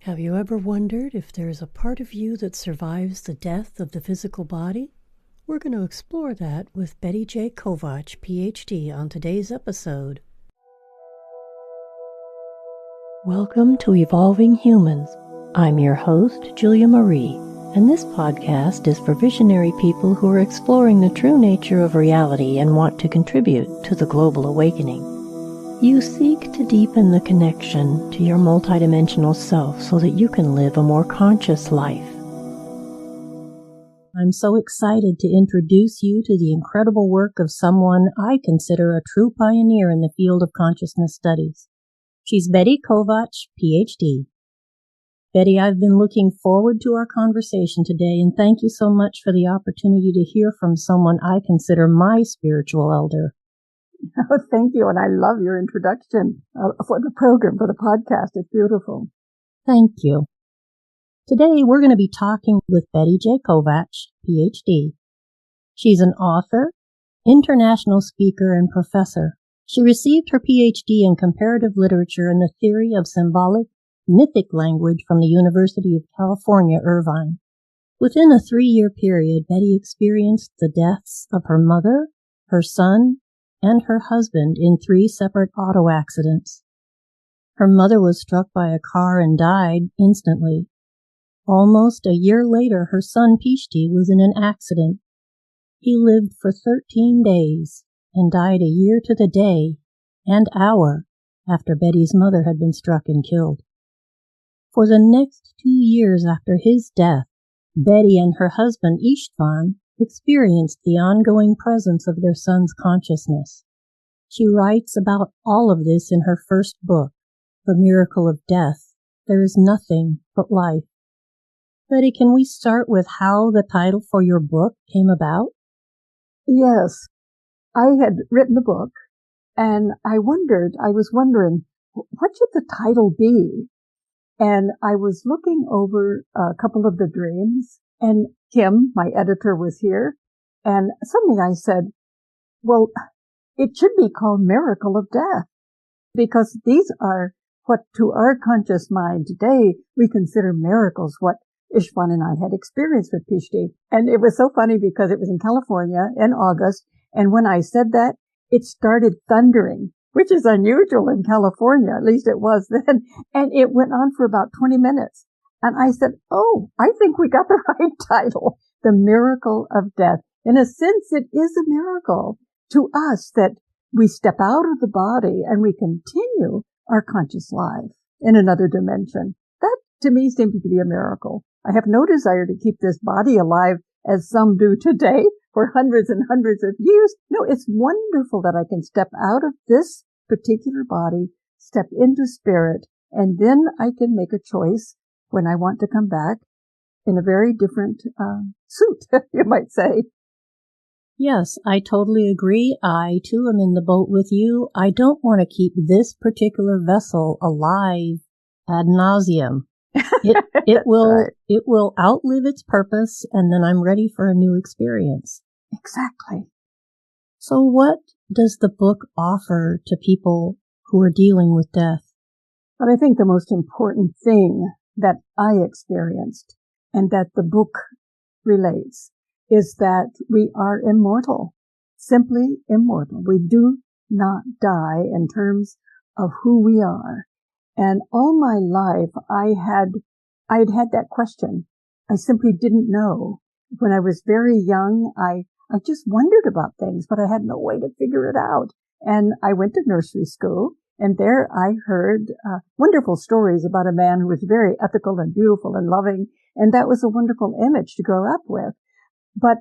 Have you ever wondered if there's a part of you that survives the death of the physical body? We're going to explore that with Betty J. Kovacs, PhD, on today's episode. Welcome to Evolving Humans. I'm your host, Julia Marie, and this podcast is for visionary people who are exploring the true nature of reality and want to contribute to the global awakening. You seek to deepen the connection to your multidimensional self so that you can live a more conscious life. I'm so excited to introduce you to the incredible work of someone I consider a true pioneer in the field of consciousness studies. She's Betty Kovacs, PhD. Betty, I've been looking forward to our conversation today, and thank you so much for the opportunity to hear from someone I consider my spiritual elder. Oh, thank you, and I love your introduction for the program, for the podcast. It's beautiful. Thank you. Today, we're going to be talking with Betty J. Kovacs, PhD. She's an author, international speaker, and professor. She received her PhD in comparative literature and the theory of symbolic, mythic language from the University of California, Irvine. Within a 3-year period, Betty experienced the deaths of her mother, her son, and her husband in 3 separate auto accidents. Her mother was struck by a car and died instantly. Almost a year later, her son PhD was in an accident. He lived for 13 days and died a year to the day and hour after Betty's mother had been struck and killed. For the next 2 years after his death, Betty and her husband Istvan experienced the ongoing presence of their son's consciousness. She writes about all of this in her first book, The Miracle of Death. There is Nothing But Life. Betty, can we start with how the title for your book came about? Yes, I had written a book, and I was wondering, what should the title be? And I was looking over a couple of the dreams, and Kim, my editor, was here, and suddenly I said, well, it should be called Miracle of Death, because these are what to our conscious mind today we consider miracles, what Istvan and I had experienced with PhD. And it was so funny because it was in California in August, and when I said that, it started thundering, which is unusual in California, at least it was then, and it went on for about 20 minutes. And I said, oh, I think we got the right title, The Miracle of Death. In a sense, it is a miracle to us that we step out of the body and we continue our conscious life in another dimension. That, to me, seems to be a miracle. I have no desire to keep this body alive as some do today for hundreds and hundreds of years. No, it's wonderful that I can step out of this particular body, step into spirit, and then I can make a choice when I want to come back in a very different suit, you might say. Yes, I totally agree. I, too, am in the boat with you. I don't want to keep this particular vessel alive ad nauseum. It will outlive its purpose, and then I'm ready for a new experience. Exactly. So what does the book offer to people who are dealing with death? But I think the most important thing that I experienced and that the book relates is that we are immortal, simply immortal. We do not die in terms of who we are. And all my life, I'd had that question. I simply didn't know. When I was very young, I just wondered about things, but I had no way to figure it out. And I went to nursery school, and there I heard wonderful stories about a man who was very ethical and beautiful and loving, and that was a wonderful image to grow up with. But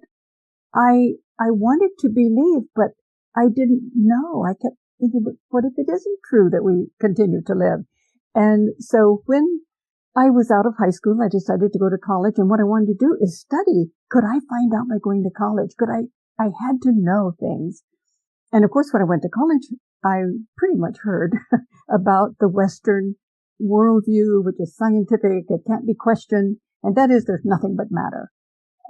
I wanted to believe, but I didn't know. I kept thinking, but what if it isn't true that we continue to live? And so when I was out of high school, I decided to go to college, and what I wanted to do is study. Could I find out by going to college? I had to know things. And of course, when I went to college, I pretty much heard about the Western worldview, which is scientific, it can't be questioned, and that is there's nothing but matter.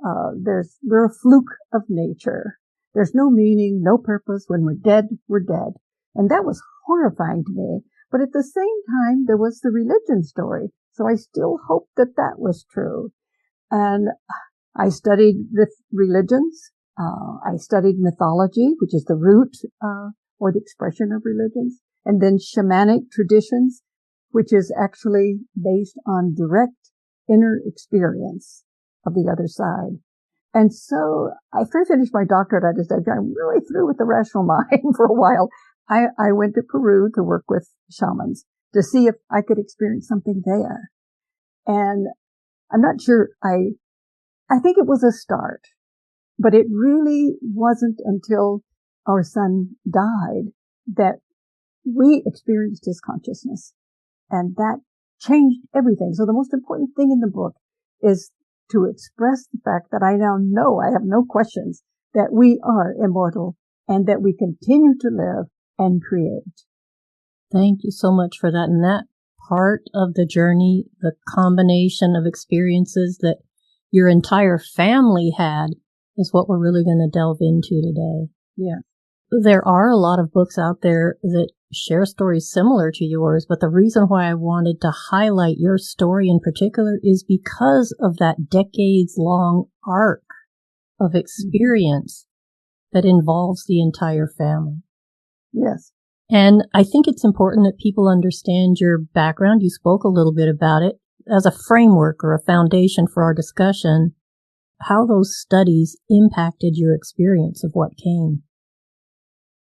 We're a fluke of nature. There's no meaning, no purpose. When we're dead, we're dead. And that was horrifying to me. But at the same time, there was the religion story. So I still hoped that that was true. And I studied religions. I studied mythology, which is the root or the expression of religions, and then shamanic traditions, which is actually based on direct inner experience of the other side. And so after I finished my doctorate, I decided I'm really through with the rational mind for a while. I went to Peru to work with shamans to see if I could experience something there. And I'm not sure, I think it was a start, but it really wasn't until our son died that we experienced his consciousness. And that changed everything. So the most important thing in the book is to express the fact that I now know, I have no questions, that we are immortal and that we continue to live and create. Thank you so much for that. And that part of the journey, the combination of experiences that your entire family had, is what we're really going to delve into today. Yeah. There are a lot of books out there that share stories similar to yours, but the reason why I wanted to highlight your story in particular is because of that decades-long arc of experience that involves the entire family. Yes. And I think it's important that people understand your background. You spoke a little bit about it as a framework or a foundation for our discussion, how those studies impacted your experience of what came.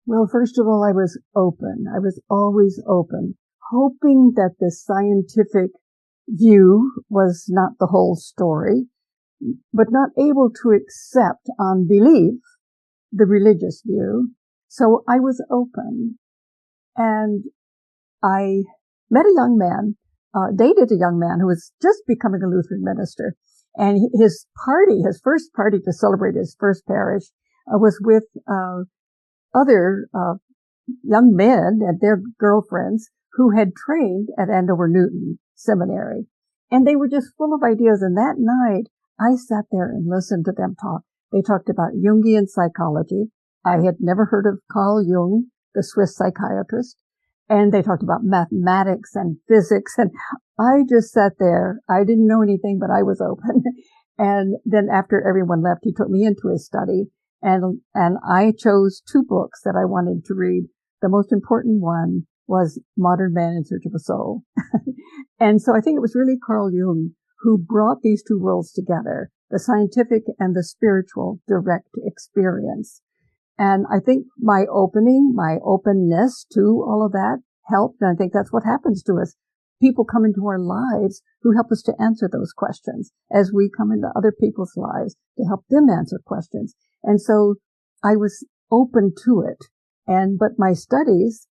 Well, first of all, I was open. I was always open, hoping that the scientific view was not the whole story, but not able to accept on belief the religious view. So I was open. And I met a young man, dated a young man who was just becoming a Lutheran minister. And his first party to celebrate his first parish, was with other young men and their girlfriends who had trained at Andover Newton Seminary. And they were just full of ideas. And that night, I sat there and listened to them talk. They talked about Jungian psychology. I had never heard of Carl Jung, the Swiss psychiatrist. And they talked about mathematics and physics. And I just sat there. I didn't know anything, but I was open. And then after everyone left, he took me into his study. And I chose two books that I wanted to read. The most important one was Modern Man in Search of a Soul. And so I think it was really Carl Jung who brought these two worlds together, the scientific and the spiritual direct experience. And I think my openness to all of that helped. And I think that's what happens to us. People come into our lives who help us to answer those questions as we come into other people's lives to help them answer questions. And so I was open to it. But my studies,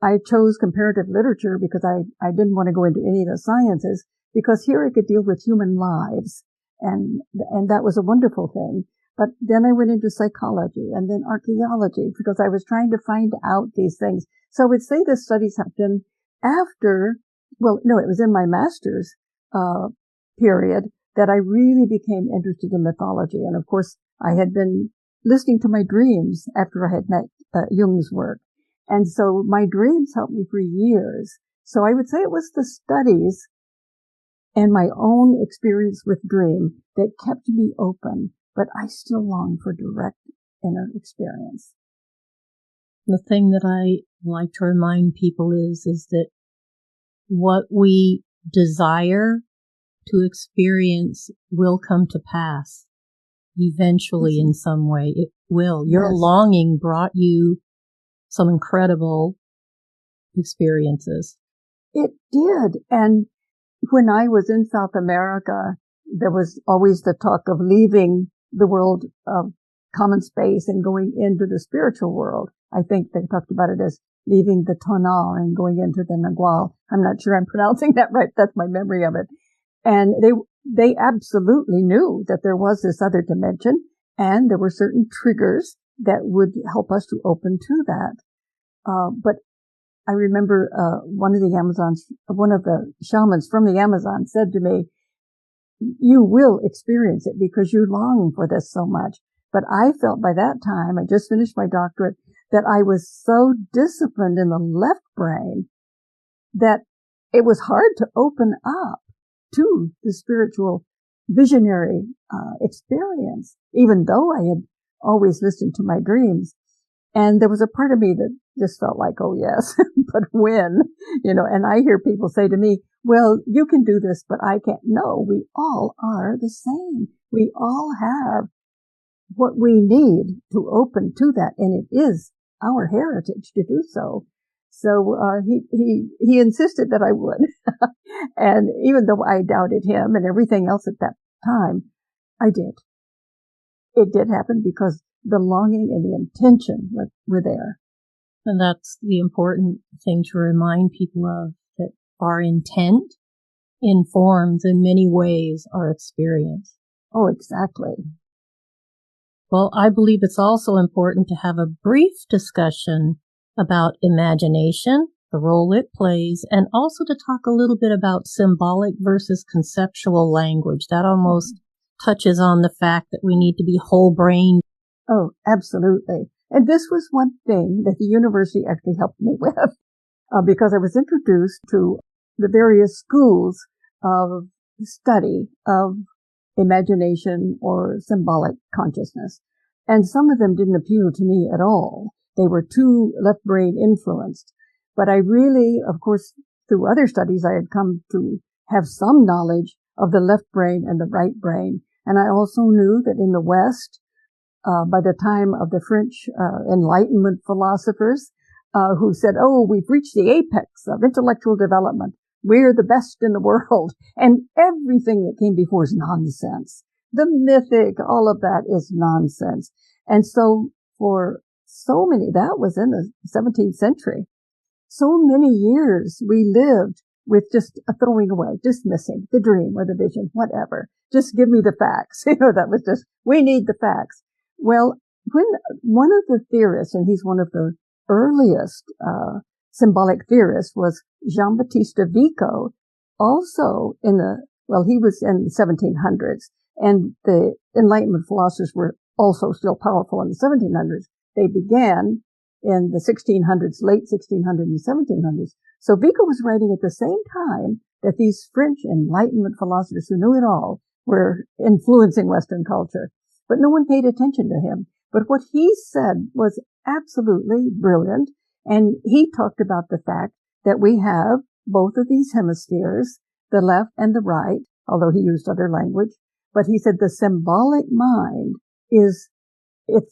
I chose comparative literature because I didn't want to go into any of the sciences, because here I could deal with human lives. And that was a wonderful thing. But then I went into psychology and then archaeology because I was trying to find out these things. So I would say the studies have been after, well, no, it was in my master's period that I really became interested in mythology. And of course, I had been listening to my dreams after I had met Jung's work. And so my dreams helped me for years. So I would say it was the studies and my own experience with dream that kept me open. But I still long for direct inner experience. The thing that I like to remind people is that what we desire to experience will come to pass eventually in some way. It will. Your longing brought you some incredible experiences. It did. And when I was in South America, there was always the talk of leaving the world of common space and going into the spiritual world. I think they talked about it as leaving the tonal and going into the nagual. I'm not sure I'm pronouncing that right. That's my memory of it. And they absolutely knew that there was this other dimension and there were certain triggers that would help us to open to that. But I remember, one of the shamans from the Amazon said to me, you will experience it because you long for this so much. But I felt by that time, I just finished my doctorate, that I was so disciplined in the left brain that it was hard to open up to the spiritual visionary experience, even though I had always listened to my dreams. And there was a part of me that just felt like, oh yes, but when, and I hear people say to me, well, you can do this, but I can't. No, we all are the same. We all have what we need to open to that, and it is our heritage to do so. So he insisted that I would, and even though I doubted him and everything else at that time, I did. It did happen because the longing and the intention were there. And that's the important thing to remind people of, that our intent informs in many ways our experience. Oh, exactly. Well, I believe it's also important to have a brief discussion about imagination, the role it plays, and also to talk a little bit about symbolic versus conceptual language. That almost touches on the fact that we need to be whole-brained. Oh, absolutely. And this was one thing that the university actually helped me with, because I was introduced to the various schools of study of imagination or symbolic consciousness. And some of them didn't appeal to me at all. They were too left brain influenced. But I really, of course, through other studies, I had come to have some knowledge of the left brain and the right brain. And I also knew that in the West, by the time of the French Enlightenment philosophers, who said, oh, we've reached the apex of intellectual development. We're the best in the world. And everything that came before is nonsense. The mythic, all of that is nonsense. And so for so many, that was in the 17th century. So many years we lived with just throwing away, dismissing the dream or the vision, whatever. Just give me the facts. That was just, we need the facts. Well, when one of the theorists, and he's one of the earliest symbolic theorists, was Jean-Baptiste Vico, also he was in the 1700s, and the Enlightenment philosophers were also still powerful in the 1700s. They began in the 1600s, late 1600s and 1700s. So Vico was writing at the same time that these French Enlightenment philosophers who knew it all were influencing Western culture. But no one paid attention to him. But what he said was absolutely brilliant. And he talked about the fact that we have both of these hemispheres, the left and the right, although he used other language. But he said the symbolic mind it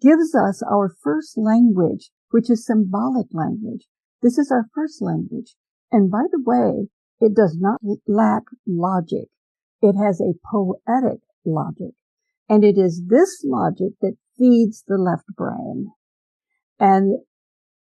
gives us our first language, which is symbolic language. This is our first language. And by the way, it does not lack logic. It has a poetic logic. And it is this logic that feeds the left brain. And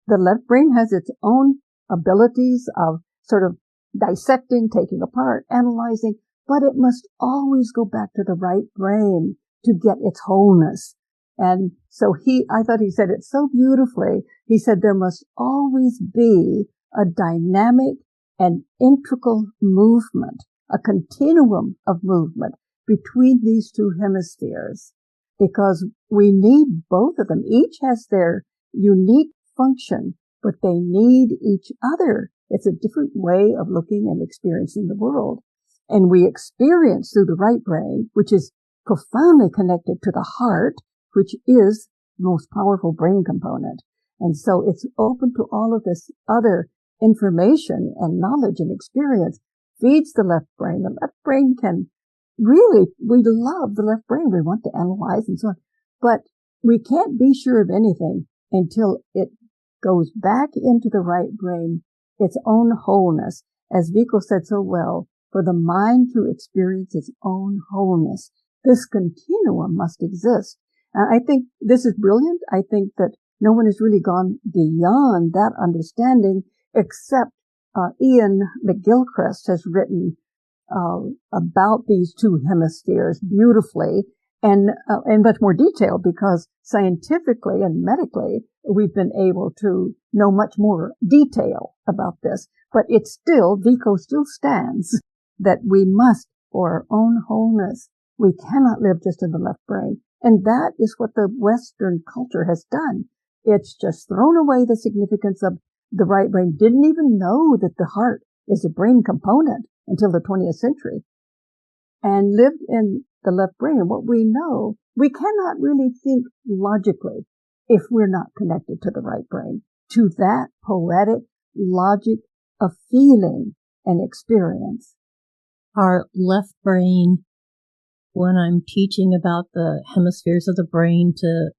the left brain has its own abilities of sort of dissecting, taking apart, analyzing, but it must always go back to the right brain to get its wholeness. And so I thought he said it so beautifully. He said there must always be a dynamic and integral movement, a continuum of movement between these two hemispheres, because we need both of them. Each has their unique function, but they need each other. It's a different way of looking and experiencing the world. And we experience through the right brain, which is profoundly connected to the heart, which is the most powerful brain component. And so it's open to all of this other information and knowledge and experience, feeds the left brain. The left brain can really, we love the left brain. We want to analyze and so on. But we can't be sure of anything until it goes back into the right brain, its own wholeness. As Vico said so well, for the mind to experience its own wholeness, this continuum must exist. And I think this is brilliant. I think that no one has really gone beyond that understanding, except Ian McGilchrist has written about these two hemispheres beautifully and in much more detail, because scientifically and medically we've been able to know much more detail about this. But it's still, Vico still stands that we must, for our own wholeness, we cannot live just in the left brain. And that is what the Western culture has done. It's just thrown away the significance of the right brain, didn't even know that the heart is a brain component until the 20th century and lived in the left brain. What we know, we cannot really think logically if we're not connected to the right brain, to that poetic logic of feeling and experience. Our left brain, when I'm teaching about the hemispheres of the brain to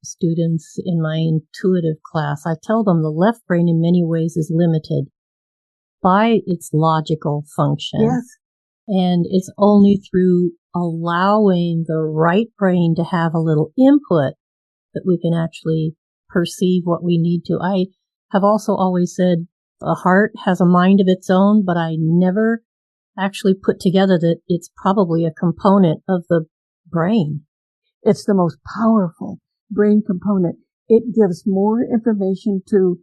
students in my intuitive class, I tell them the left brain in many ways is limited by its logical function. Yes. And it's only through allowing the right brain to have a little input that we can actually perceive what we need to. I have also always said the heart has a mind of its own, but I never actually put together that it's probably a component of the brain. It's the most powerful brain component. It gives more information to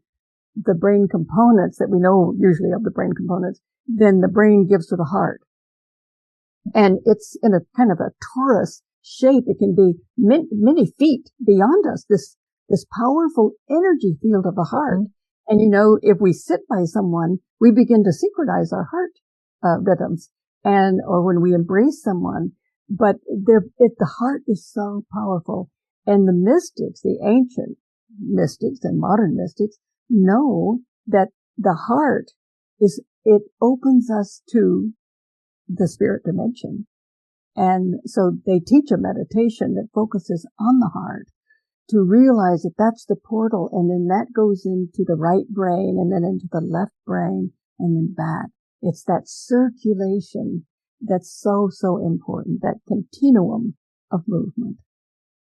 the brain components that we know usually of the brain components than the brain gives to the heart. And it's in a kind of a torus shape. It can be many feet beyond us, this powerful energy field of the heart. And if we sit by someone, we begin to synchronize our heart rhythms, or when we embrace someone. But the heart is so powerful. And the mystics, the ancient mystics and modern mystics, know that the heart it opens us to the spirit dimension. And so they teach a meditation that focuses on the heart to realize that that's the portal, and then that goes into the right brain and then into the left brain and then back. It's that circulation that's so, so important, that continuum of movement.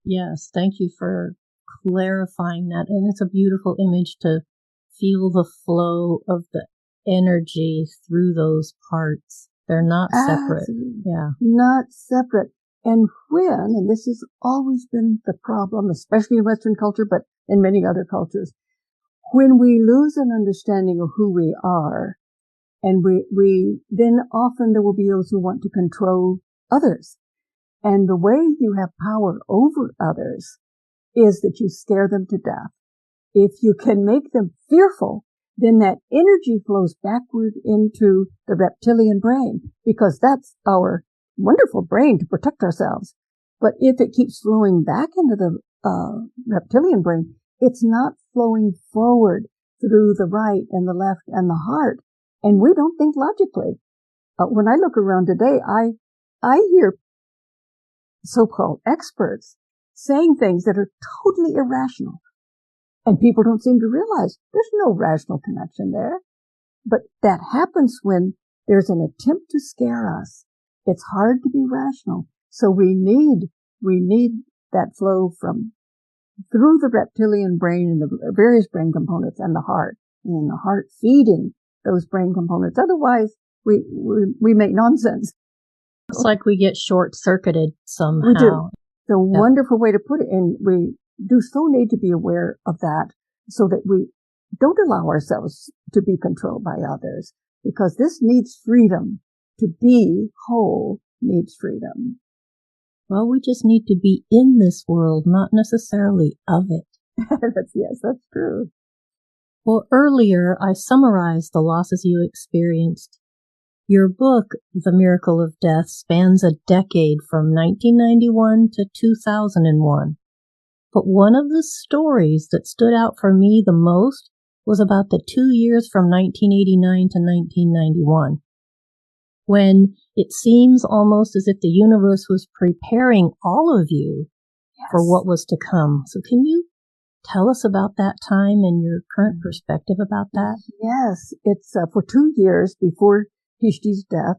Yes, thank you for clarifying that. And it's a beautiful image to feel the flow of the energy through those parts. They're not separate. Absolutely. Yeah. Not separate. And this has always been the problem, especially in Western culture, but in many other cultures, when we lose an understanding of who we are, and we then often there will be those who want to control others. And the way you have power over others is that you scare them to death. If you can make them fearful, then that energy flows backward into the reptilian brain, because that's our wonderful brain to protect ourselves. But if it keeps flowing back into the reptilian brain, it's not flowing forward through the right and the left and the heart. And we don't think logically. When I look around today, I hear so-called experts saying things that are totally irrational. And people don't seem to realize there's no rational connection there. But that happens when there's an attempt to scare us. It's hard to be rational. So we need that flow through the reptilian brain and the various brain components and the heart, and the heart feeding those brain components. Otherwise, we make nonsense. It's like we get short-circuited somehow. We do. It's a wonderful way to put it. And we do so need to be aware of that so that we don't allow ourselves to be controlled by others, because this needs freedom. To be whole needs freedom. Well, we just need to be in this world, not necessarily of it. Yes, that's true. Well, earlier I summarized the losses you experienced. Your book, The Miracle of Death, spans a decade from 1991 to 2001. But one of the stories that stood out for me the most was about the 2 years from 1989 to 1991, when it seems almost as if the universe was preparing all of you for what was to come. So can you tell us about that time and your current perspective about that? Yes, it's for 2 years before PhD's death,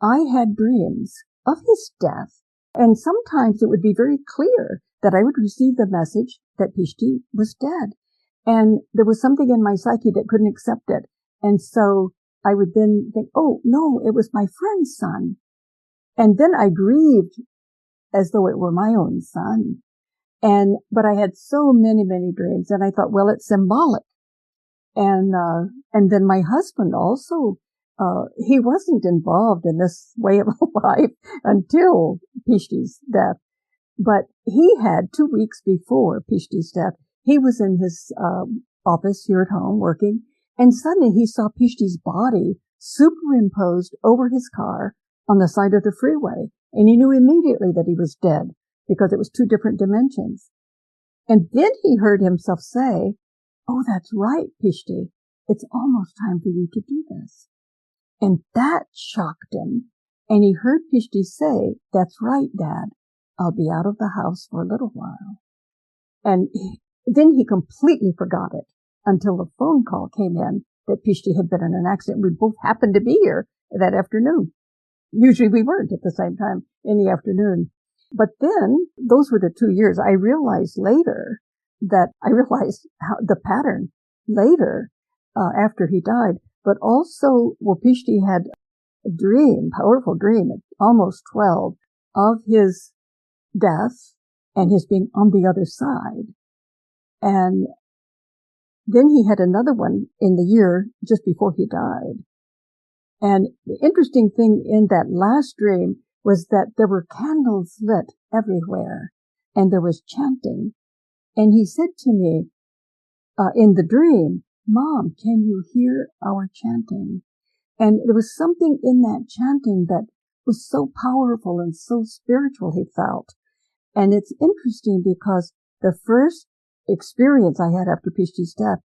I had dreams of his death. And sometimes it would be very clear that I would receive the message that PhD was dead. And there was something in my psyche that couldn't accept it. And so I would then think, oh, no, it was my friend's son. And then I grieved as though it were my own son. But I had so many, many dreams. And I thought, well, it's symbolic. And then my husband also, he wasn't involved in this way of life until PhD's death. But he had 2 weeks before PhD's death, he was in his office here at home working, and suddenly he saw PhD's body superimposed over his car on the side of the freeway. And he knew immediately that he was dead because it was two different dimensions. And then he heard himself say, "Oh, that's right, PhD. It's almost time for you to do this." And that shocked him. And he heard PhD say, "That's right, Dad. I'll be out of the house for a little while." And then he completely forgot it until a phone call came in that PhD had been in an accident. We both happened to be here that afternoon. Usually we weren't at the same time in the afternoon. But then those were the 2 years. I realized later how the pattern later, after he died, but also, PhD had a dream, powerful dream at almost 12 of his death and his being on the other side. And then he had another one in the year just before he died. And the interesting thing in that last dream was that there were candles lit everywhere and there was chanting. And he said to me, in the dream, "Mom, can you hear our chanting?" And there was something in that chanting that was so powerful and so spiritual, he felt. And it's interesting because the first experience I had after PhD's death,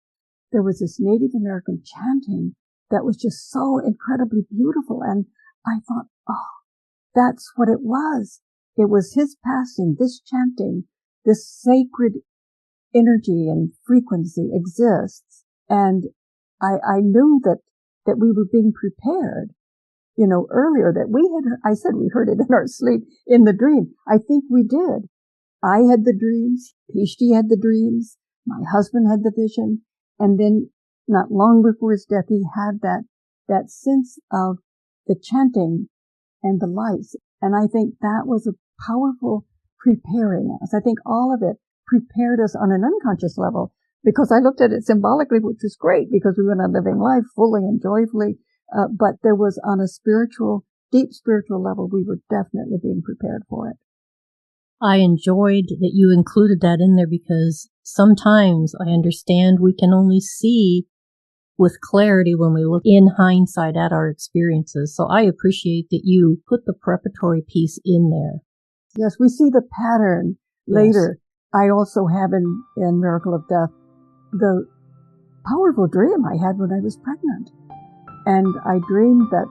there was this Native American chanting that was just so incredibly beautiful. And I thought, oh, that's what it was. It was his passing, this chanting, this sacred energy and frequency exists. And I knew that we were being prepared, earlier that I said we heard it in our sleep in the dream. I think we did. I had the dreams. PhD had the dreams. My husband had the vision. And then not long before his death, he had that sense of the chanting and the lights. And I think that was a powerful preparing us. I think all of it prepared us on an unconscious level, because I looked at it symbolically, which was great because we went on living life fully and joyfully. But there was on a deep spiritual level, we were definitely being prepared for it. I enjoyed that you included that in there because sometimes I understand we can only see with clarity when we look in hindsight at our experiences. So I appreciate that you put the preparatory piece in there. Yes, we see the pattern later. Yes. I also have in Miracle of Death the powerful dream I had when I was pregnant. And I dreamed that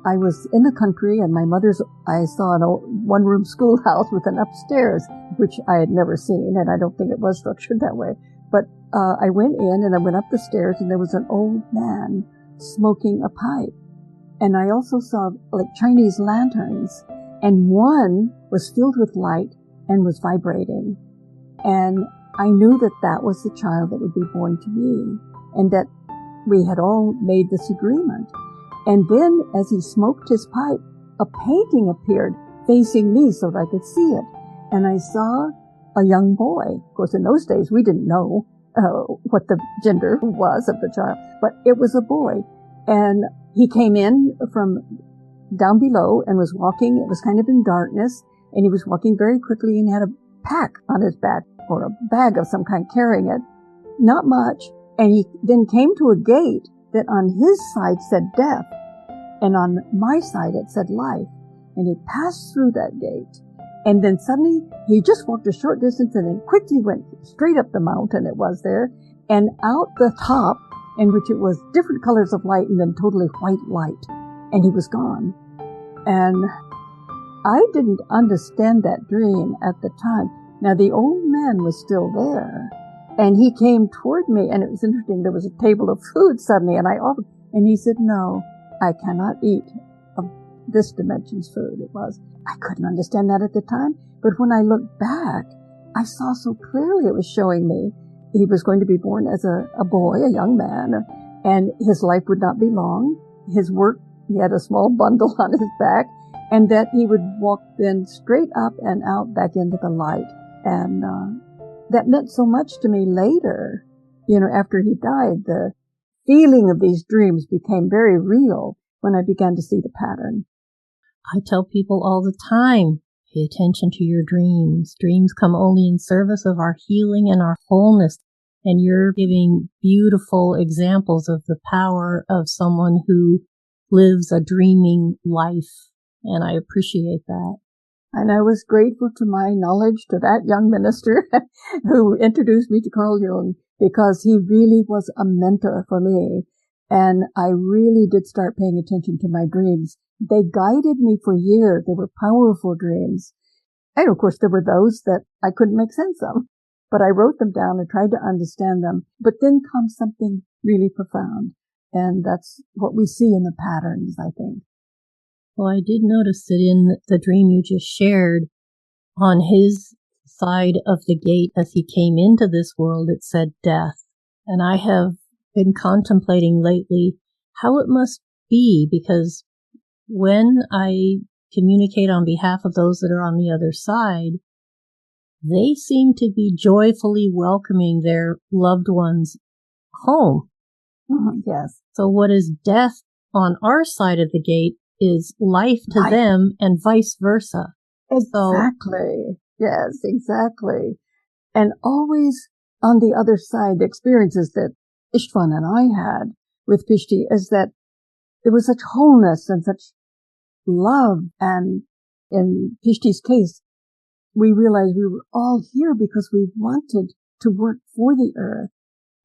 I was in the country and I saw an old one-room schoolhouse with an upstairs, which I had never seen, and I don't think it was structured that way. But I went in and I went up the stairs and there was an old man smoking a pipe. And I also saw like Chinese lanterns, and one was filled with light and was vibrating. And I knew that that was the child that would be born to me, and that we had all made this agreement. And then as he smoked his pipe, a painting appeared facing me so that I could see it. And I saw a young boy. Of course, in those days, we didn't know what the gender was of the child, but it was a boy. And he came in from down below and was walking. It was kind of in darkness, and he was walking very quickly and had a pack on his back, or a bag of some kind carrying it. Not much. And he then came to a gate that on his side said death, and on my side it said life. And he passed through that gate. And then suddenly he just walked a short distance and then quickly went straight up the mountain it was there, and out the top, in which it was different colors of light and then totally white light. And he was gone. And I didn't understand that dream at the time. Now the old man was still there, and he came toward me, and it was interesting. There was a table of food suddenly, and I offered, and he said, "No, I cannot eat of this dimension's food." It was. I couldn't understand that at the time, but when I looked back, I saw so clearly it was showing me he was going to be born as a boy, a young man, and his life would not be long. His work, he had a small bundle on his back, and that he would walk then straight up and out back into the light. And that meant so much to me later. After he died, the feeling of these dreams became very real when I began to see the pattern. I tell people all the time, pay attention to your dreams. Dreams come only in service of our healing and our wholeness. And you're giving beautiful examples of the power of someone who lives a dreaming life, and I appreciate that. And I was grateful to my knowledge to that young minister who introduced me to Carl Jung, because he really was a mentor for me. And I really did start paying attention to my dreams. They guided me for years. They were powerful dreams. And of course, there were those that I couldn't make sense of, but I wrote them down and tried to understand them. But then comes something really profound. And that's what we see in the patterns, I think. Well, I did notice that in the dream you just shared, on his side of the gate as he came into this world, it said death. And I have been contemplating lately how it must be, because when I communicate on behalf of those that are on the other side, they seem to be joyfully welcoming their loved ones home. Yes. So what is death on our side of the gate is life to them, and vice versa. Exactly. Yes, exactly. And always on the other side, the experiences that Istvan and I had with PhD is that there was such wholeness and such love. And in PhD's case, we realized we were all here because we wanted to work for the earth,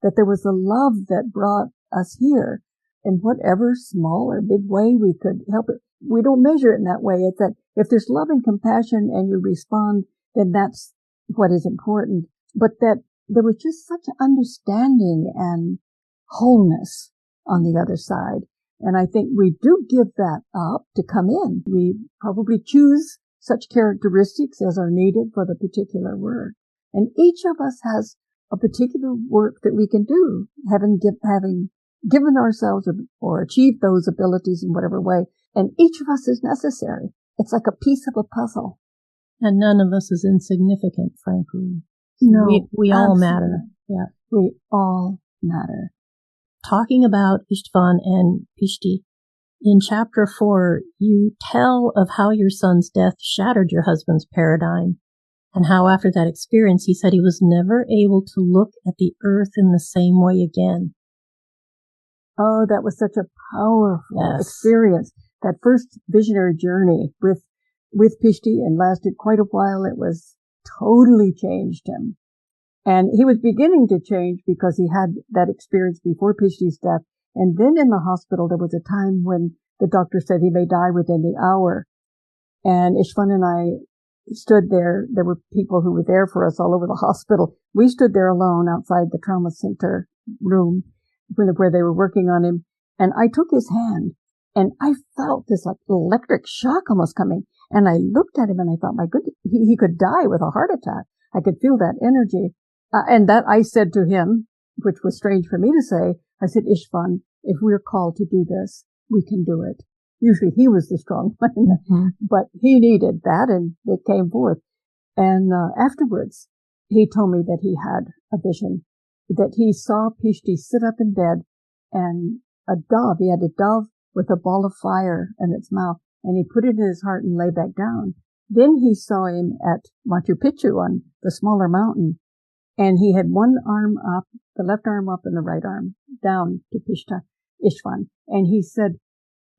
that there was a love that brought us here. In whatever small or big way we could help it. We don't measure it in that way. It's that if there's love and compassion and you respond, then that's what is important. But that there was just such understanding and wholeness on the other side. And I think we do give that up to come in. We probably choose such characteristics as are needed for the particular work. And each of us has a particular work that we can do, having given ourselves or achieved those abilities in whatever way. And each of us is necessary. It's like a piece of a puzzle. And none of us is insignificant, frankly. No, we all matter. Yeah. We all matter. Talking about Istvan and PhD, in chapter 4, you tell of how your son's death shattered your husband's paradigm, and how after that experience he said he was never able to look at the earth in the same way again. Oh, that was such a powerful experience. That first visionary journey with PhD and lasted quite a while. It was totally changed him. And he was beginning to change because he had that experience before PhD's death. And then in the hospital, there was a time when the doctor said he may die within the hour. And Istvan and I stood there. There were people who were there for us all over the hospital. We stood there alone outside the trauma center room where they were working on him. And I took his hand and I felt this like electric shock almost coming. And I looked at him and I thought, my goodness, he could die with a heart attack. I could feel that energy. And that I said to him, which was strange for me to say, I said, Istvan, if we're called to do this, we can do it. Usually he was the strong one, but he needed that and it came forth. And afterwards, he told me that he had a vision, that he saw PhD sit up in bed and he had a dove with a ball of fire in its mouth, and he put it in his heart and lay back down. Then he saw him at Machu Picchu on the smaller mountain, and he had one arm up, the left arm up and the right arm down to Istvan. And he said,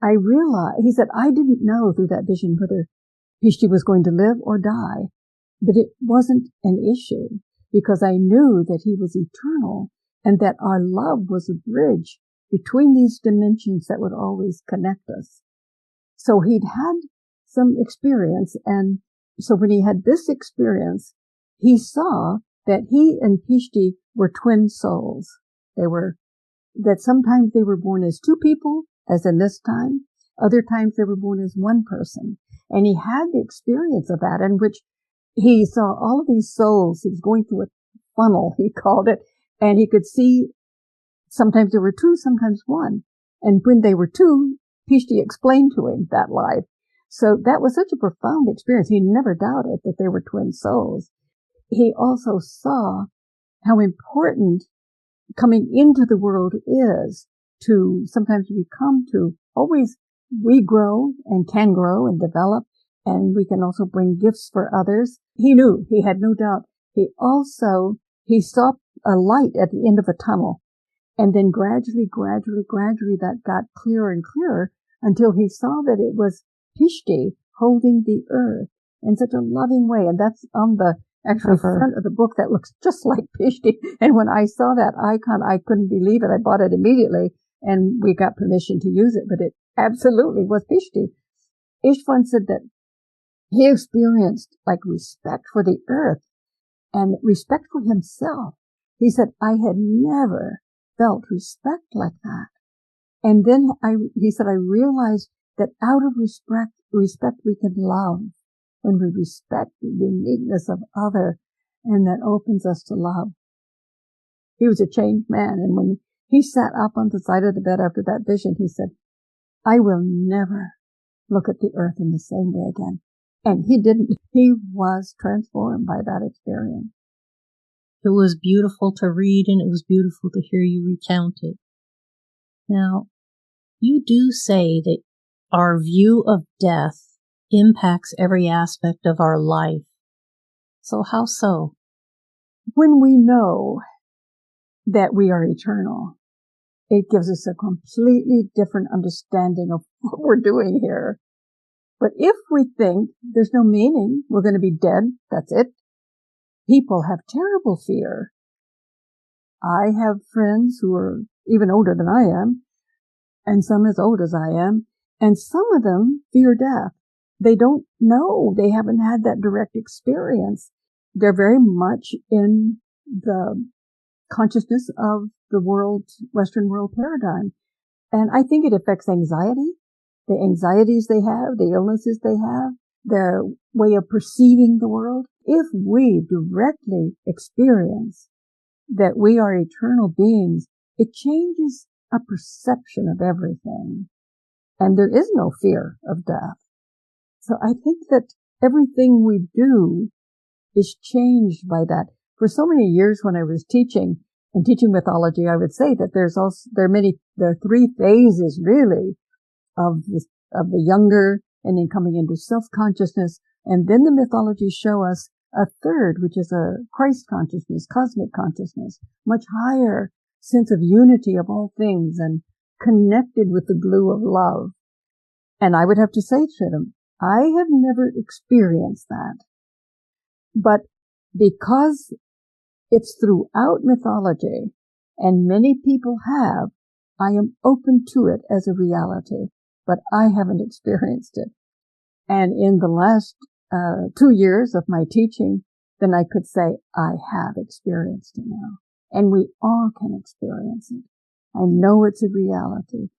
I didn't know through that vision whether PhD was going to live or die, but it wasn't an issue because I knew that he was eternal and that our love was a bridge between these dimensions that would always connect us. So he'd had some experience, and so when he had this experience, he saw that he and PhD were twin souls. That sometimes they were born as two people, as in this time. Other times they were born as one person. And he had the experience of that, in which he saw all of these souls. He was going through a funnel, he called it, and he could see sometimes there were two, sometimes one. And when they were two, PhD explained to him that life. So that was such a profound experience. He never doubted that they were twin souls. He also saw how important coming into the world is to sometimes we grow and can grow and develop, and we can also bring gifts for others. He knew, he had no doubt. He saw a light at the end of a tunnel. And then gradually that got clearer and clearer until he saw that it was PhD holding the earth in such a loving way. And that's on the actual front of the book that looks just like PhD. And when I saw that icon, I couldn't believe it. I bought it immediately and we got permission to use it, but it absolutely was PhD. Ishvan said that he experienced like respect for the earth and respect for himself. He said, I had never felt respect like that. And then he said, I realized that out of respect we can love when we respect the uniqueness of other, and that opens us to love. He was a changed man. And when he sat up on the side of the bed after that vision, he said, I will never look at the earth in the same way again. And he didn't. He was transformed by that experience. It was beautiful to read, and it was beautiful to hear you recount it. Now, you do say that our view of death impacts every aspect of our life. So how so? When we know that we are eternal, it gives us a completely different understanding of what we're doing here. But if we think there's no meaning, we're going to be dead, that's it. People have terrible fear. I have friends who are even older than I am, and some as old as I am, and some of them fear death. They don't know. They haven't had that direct experience. They're very much in the consciousness of the Western world paradigm. And I think it affects anxiety, the anxieties they have, the illnesses they have, their way of perceiving the world. If we directly experience that we are eternal beings, it changes our perception of everything. And there is no fear of death. So I think that everything we do is changed by that. For so many years when I was teaching mythology, I would say that there are three phases really of the younger, and then coming into self-consciousness. And then the mythologies show us a third, which is a Christ consciousness, cosmic consciousness, much higher sense of unity of all things and connected with the glue of love. And I would have to say to them, I have never experienced that. But because it's throughout mythology, and many people have, I am open to it as a reality, but I haven't experienced it. And in the last 2 years of my teaching, then I could say, I have experienced it now. And we all can experience it. I know it's a reality.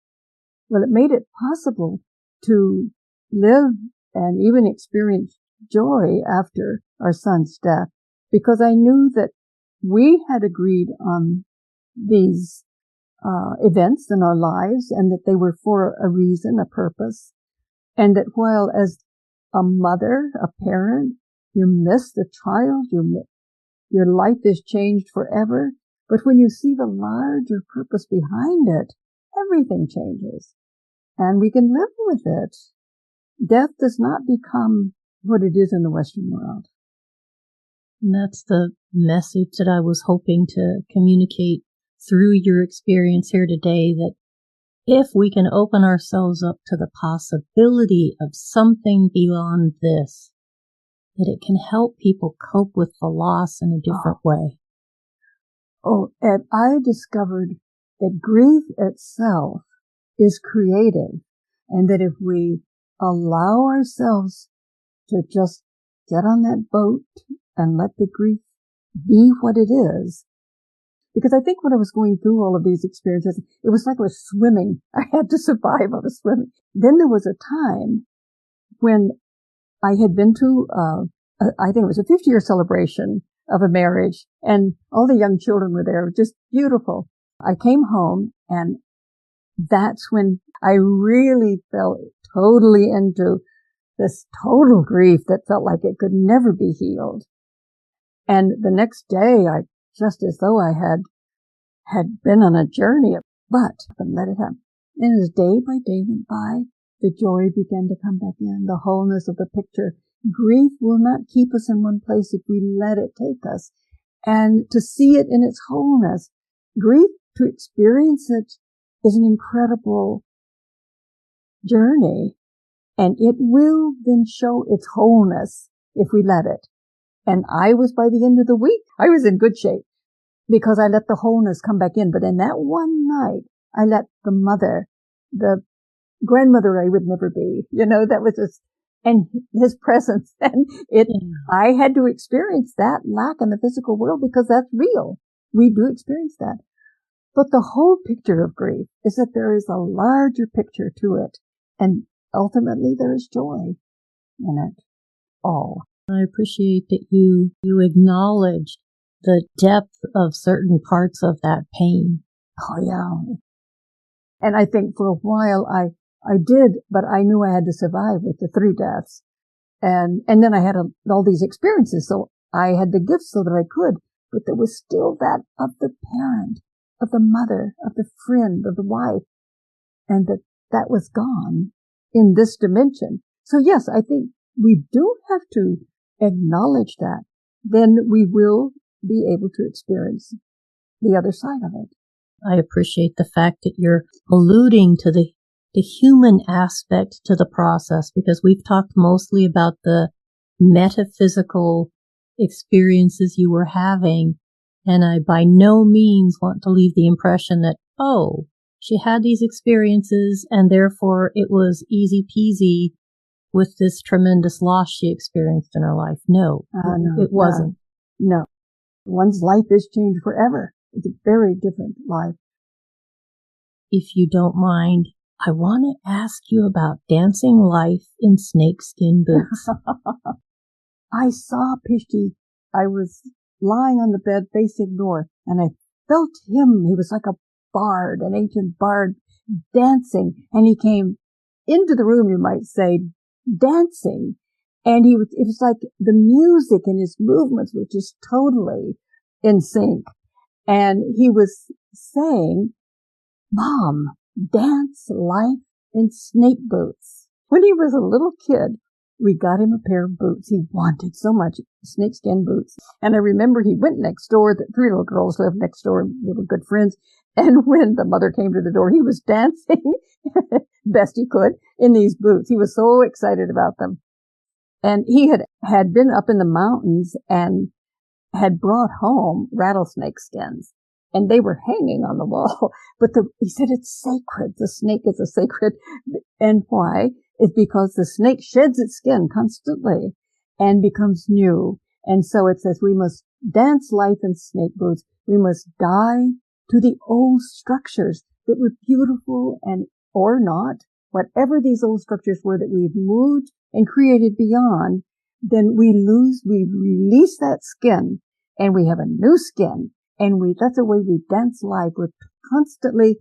Well, it made it possible to live and even experience joy after our son's death, because I knew that we had agreed on these events in our lives, and that they were for a reason, a purpose, and that while as a mother, a parent, you miss the child, your life is changed forever, but when you see the larger purpose behind it, everything changes, and we can live with it. Death does not become what it is in the Western world. And that's the message that I was hoping to communicate through your experience here today, that if we can open ourselves up to the possibility of something beyond this, that it can help people cope with the loss in a different way. Oh, and I discovered that grief itself is creative, and that if we allow ourselves to just get on that boat and let the grief be what it is. Because I think when I was going through all of these experiences, it was like I was swimming. I had to survive. I was swimming. Then there was a time when I had been to, I think it was a 50-year celebration of a marriage, and all the young children were there, just beautiful. I came home, and that's when I really fell totally into this total grief that felt like it could never be healed. And the next day, just as though I had been on a journey, but let it happen. And as day by day went by, the joy began to come back in, the wholeness of the picture. Grief will not keep us in one place if we let it take us. And to see it in its wholeness, grief, to experience it, is an incredible journey, and it will then show its wholeness if we let it. And I was, by the end of the week, I was in good shape because I let the wholeness come back in. But in that one night, I let the mother, the grandmother I would never be, that was just, and his presence, and I had to experience that lack in the physical world because that's real. We do experience that. But the whole picture of grief is that there is a larger picture to it, and ultimately there is joy in it all. I appreciate that you acknowledged the depth of certain parts of that pain. Oh, yeah. And I think for a while I did, but I knew I had to survive with the 3 deaths. And then I had all these experiences, so I had the gifts so that I could, but there was still that of the parent, of the mother, of the friend, of the wife, and that was gone in this dimension. So yes, I think we do have to acknowledge that. Then we will be able to experience the other side of it. I appreciate the fact that you're alluding to the human aspect to the process, because we've talked mostly about the metaphysical experiences you were having, and I by no means want to leave the impression that, oh, she had these experiences and therefore it was easy peasy with this tremendous loss she experienced in her life. No, it wasn't. No. One's life is changed forever. It's a very different life. If you don't mind, I want to ask you about dancing life in snakeskin boots. I saw PhD. I was lying on the bed facing north, and I felt him. He was like a bard, an ancient bard, dancing. And he came into the room, you might say, dancing. And it was like the music and his movements were just totally in sync. And he was saying, Mom, dance life in snake boots. When he was a little kid, we got him a pair of boots. He wanted so much snakeskin boots. And I remember he went next door. The 3 little girls lived next door. They were good friends. And when the mother came to the door, he was dancing best he could in these boots. He was so excited about them. And he had been up in the mountains and had brought home rattlesnake skins. And they were hanging on the wall. But he said it's sacred. The snake is a sacred. And why? It's because the snake sheds its skin constantly and becomes new. And so it says we must dance life in snake boots. We must die to the old structures that were beautiful and or not. Whatever these old structures were that we've moved and created beyond, then we release that skin and we have a new skin. And that's the way we dance life. We're constantly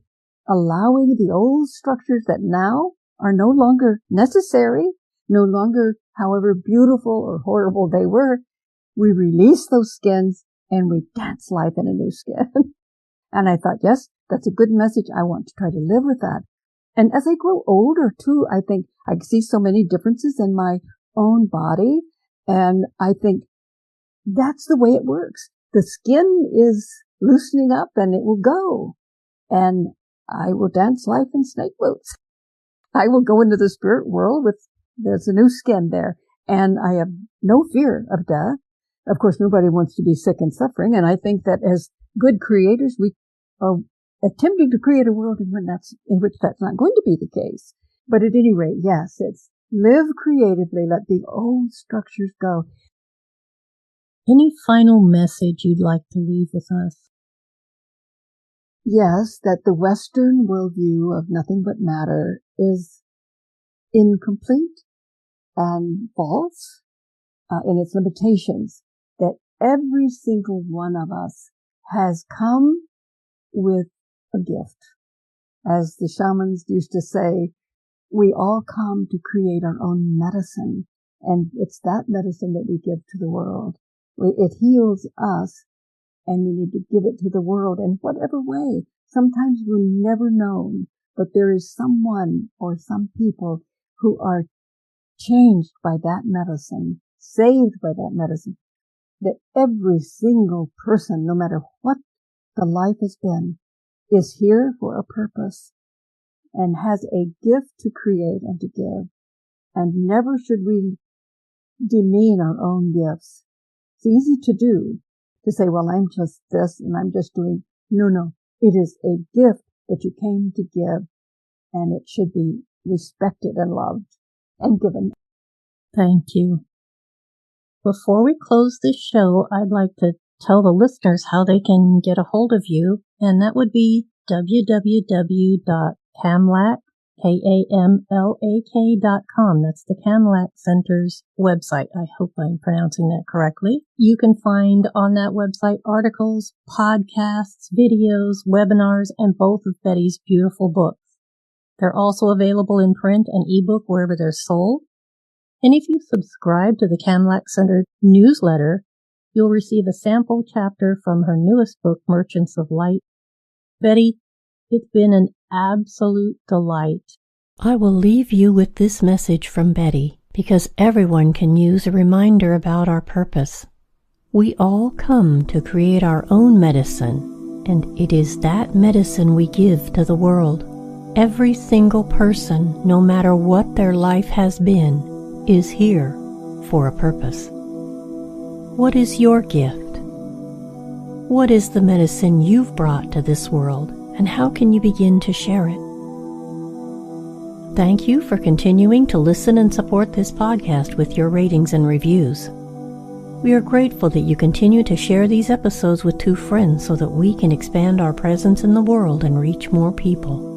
allowing the old structures that now are no longer necessary, no longer however beautiful or horrible they were. We release those skins and we dance life in a new skin. And I thought, yes, that's a good message. I want to try to live with that. And as I grow older too, I think I see so many differences in my own body. And I think that's the way it works. The skin is loosening up and it will go. And I will dance life in snake boots. I will go into the spirit world there's a new skin there. And I have no fear of death. Of course, nobody wants to be sick and suffering. And I think that as good creators, we are attempting to create a world in which that's not going to be the case. But at any rate, yes, it's live creatively, let the old structures go. Any final message you'd like to leave with us? Yes, that the Western worldview of nothing but matter is incomplete and false in its limitations, that every single one of us has come with a gift. As the shamans used to say, we all come to create our own medicine, and it's that medicine that we give to the world. It heals us, and we need to give it to the world in whatever way. Sometimes we're never known, but there is someone or some people who are changed by that medicine, saved by that medicine, that every single person, no matter what the life has been, is here for a purpose. and has a gift to create and to give. And never should we demean our own gifts. It's easy to do, to say, well, I'm just this and I'm just doing. No. It is a gift that you came to give, and it should be respected and loved and given. Thank you. Before we close this show, I'd like to tell the listeners how they can get a hold of you, and that would be www.kamlak.com. That's the Kamlak Center's website. I hope I'm pronouncing that correctly. You can find on that website articles, podcasts, videos, webinars, and both of Betty's beautiful books. They're also available in print and ebook wherever they're sold. And if you subscribe to the Kamlak Center newsletter, you'll receive a sample chapter from her newest book, Merchants of Light. Betty, it's been an absolute delight. I will leave you with this message from Betty, because everyone can use a reminder about our purpose. We all come to create our own medicine, and it is that medicine we give to the world. Every single person, no matter what their life has been, is here for a purpose. What is your gift? What is the medicine you've brought to this world, and how can you begin to share it? Thank you for continuing to listen and support this podcast with your ratings and reviews. We are grateful that you continue to share these episodes with 2 friends so that we can expand our presence in the world and reach more people.